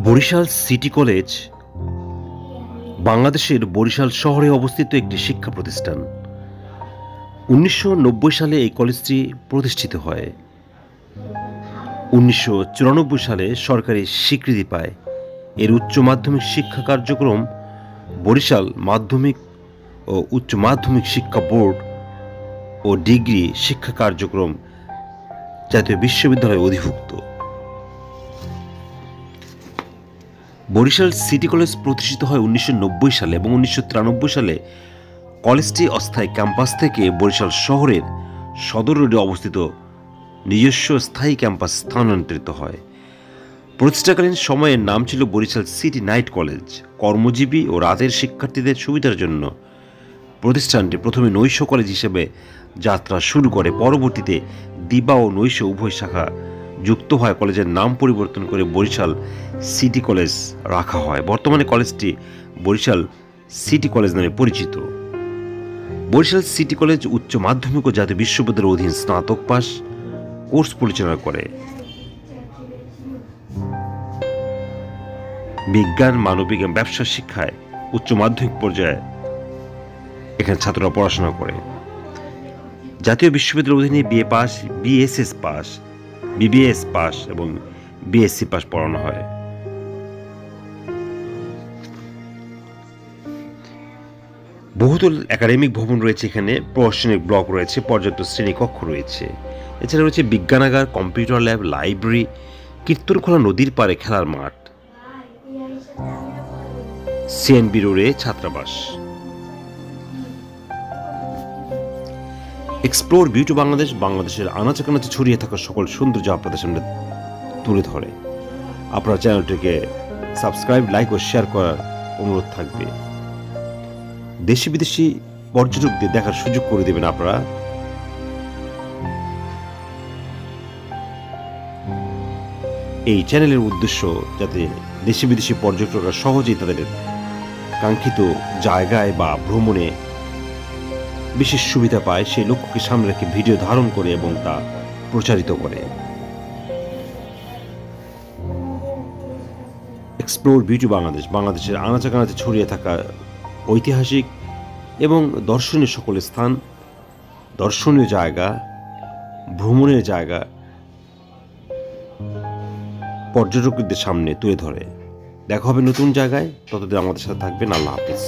Barishal city college বাংলাদেশের বরিশাল শহরে অবস্থিত একটি শিক্ষা প্রতিষ্ঠান। 1990 সালে এই কলেজটি প্রতিষ্ঠিত হয়। 1994 সালে সরকারি স্বীকৃতি পায়। এর উচ্চ মাধ্যমিক শিক্ষা কার্যক্রম বরিশাল মাধ্যমিক ও উচ্চ মাধ্যমিক শিক্ষা বোর্ড ও ডিগ্রি শিক্ষা কার্যক্রম জাতীয় বিশ্ববিদ্যালয়ে অধিভুক্ত। বরিশাল সিটি কলেজ প্রতিষ্ঠিত হয় 1990 সালে এবং 1993 সালে কলেজটি অস্থায়ী ক্যাম্পাস থেকে বরিশাল শহরের সদর রোডে অবস্থিত নিজস্ব স্থায়ী ক্যাম্পাস স্থানান্তরিত হয়। প্রতিষ্ঠাকালীন সময়ের নাম ছিল বরিশাল সিটি নাইট কলেজ। কর্মজীবী ও রাতের শিক্ষার্থীদের সুবিধার জন্য প্রতিষ্ঠানটি প্রথমে নৈশ কলেজ হিসেবে যাত্রা শুরু করে। পরবর্তীতে দিবা ও নৈশ উভয় শাখা যুক্ত হয় কলেজের নাম পরিবর্তন করে বরিশাল সিটি কলেজ রাখা হয়। বর্তমানে কলেজটি বরিশাল সিটি কলেজ নামে পরিচিত। বরিশাল সিটি কলেজ উচ্চ মাধ্যমিক ও জাতীয় বিশ্ববিদ্যালয়ের অধীন স্নাতক পাস কোর্স পরিচালনা করে। বিজ্ঞান, মানবিক এবং ব্যবসা শিক্ষায় উচ্চ মাধ্যমিক পর্যায়ে এখানে ছাত্ররা পড়াশোনা করে। জাতীয় বিশ্ববিদ্যালয়ের অধীনে BA pass, BSS pass, BBS pass এবং বিএসসি পাস পড়ানো হয়। বহুতল একাডেমিক ভবন রয়েছে এখানে, প্রশাসনিক ব্লক রয়েছে, পর্যাপ্ত শ্রেণীকক্ষ রয়েছে। এছাড়া রয়েছে বিজ্ঞানাগার, কম্পিউটার ল্যাব, লাইব্রেরি, কীর্তনখোলা নদীর পাড়ে খেলার মাঠ, সিএনবি রোডে ছাত্রাবাস। এক্সপ্লোর বিউটি বাংলাদেশ বাংলাদেশের আনাচে কানাচে ছড়িয়ে থাকা সকল সৌন্দর্য আপনাদের সামনে তুলে ধরে। আপনার চ্যানেলটিকে সাবস্ক্রাইব, লাইক ও শেয়ার করার অনুরোধ থাকবে। দেশি বিদেশি পর্যটকদের দেখার সুযোগ করে দেবেন আপনারা। এই চ্যানেলের উদ্দেশ্য যাতে দেশি বিদেশি পর্যটকরা সহজেই তাদের কাঙ্ক্ষিত জায়গায় বা ভ্রমণে বিশেষ সুবিধা পায়, সেই লক্ষ্যকে সামনে রেখে ভিডিও ধারণ করে এবং তা প্রচারিত করে। এক্সপ্লোর বিউটি বাংলাদেশ বাংলাদেশের আনাচে কানাচে ছড়িয়ে থাকা ঐতিহাসিক এবং দর্শনীয় সকল স্থান, দর্শনীয় জায়গা, ভ্রমণের জায়গা পর্যটকদের সামনে তুলে ধরে। দেখা হবে নতুন জায়গায়, ততদিন আমাদের সাথে থাকবেন। আল্লাহ হাফিজ।